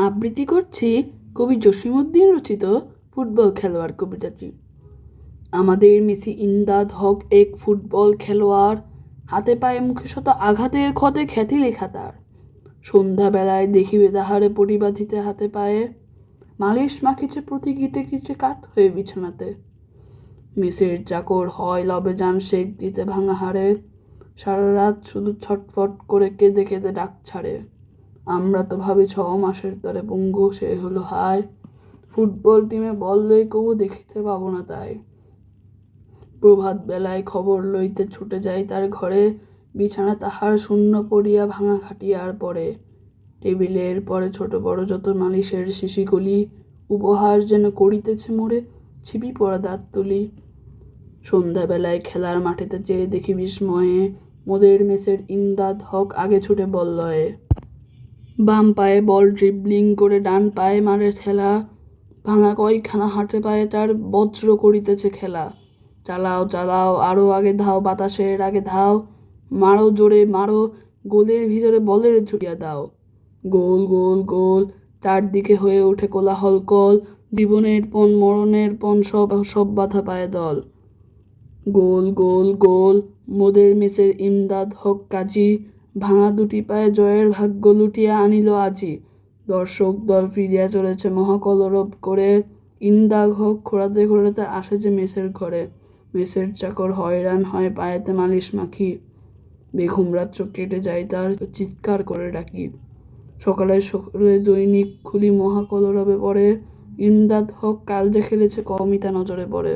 আবৃত্তি করছি কবি জসিমউদ্দিন রচিত ফুটবল খেলোয়াড় কবিতাটি। আমাদের মেসি ইমদাদ হক এক ফুটবল খেলোয়াড়, হাতে পায়ে মুখে শত আঘাতের ক্ষতে খ্যাতি লেখা তার। সন্ধ্যাবেলায় দেখিবে তাহারে পরিবাধিতে হাতে পায়ে, মালিশ মাখিছে প্রতি গীতে গীতে কাত হয়ে বিছানাতে। মেসের চাকর হয় লবে যান শেক দিতে ভাঙা হাড়ে, সারা রাত শুধু ছটফট করে কেঁদে কেঁদে ডাক ছাড়ে। আমরা তো ভাবি 6 মাসের তরে পঙ্গু সে হলো হায়, ফুটবল টিমে বল লই কবু দেখিতে পাবো না তাই। প্রভাত বেলায় খবর লইতে ছুটে যাই তার ঘরে, বিছানা তাহার শূন্য পড়িয়া ভাঙা খাটিয়ার পরে। টেবিলের পরে ছোট বড় যত মালিশের শিশিগুলি, উপহাস যেন করিতেছে মোরে ছিপি পড়া দাঁত তুলি। সন্ধ্যাবেলায় খেলার মাঠেতে চেয়ে দেখি বিস্ময়ে, মোদের মেসের ইমদাদ হক আগে ছুটে বল লয়ে। বাম পায়ে বল ড্রিবলিং করে ডান পায়ে মারে ঠেলা, ভাঙা কয়খানা হাতে পায়ে তার বজ্র করিতেছে খেলা। চালাও চালাও আরো আগে ধাও, বাতাসের আগে ধাও, মারো জোরে মারো, গোলের ভিতরে বলের ঢুকিয়া দাও। গোল গোল গোল, চারদিকে হয়ে ওঠে কোলাহল কল, জীবনের পণ মরণের পণ সব সব বাধা পায়ে দল। গোল গোল গোল, মোদের মেসের ইমদাদ হক কাজী, ভাঙা দুটি পায়ে জয়ের ভাগ্য লুটিয়া আনিল আজি। দর্শক দল ফিরিয়া চলেছে মহাকলরব করে, ইমদাদ হক খোঁড়াতে খোঁড়াতে আসে যে মেসের ঘরে। মেসের চাকর হয়রান হয় পায়েতে মালিশ মাখি, বেঘুম রাত্র কেটে যায় তার চিৎকার করে ডাকি। সকালে সকালে দৈনিক খুলি মহাকলরবে পড়ে, ইমদাদ হক কাল যে খেলেছে কওমিতা নজরে পড়ে।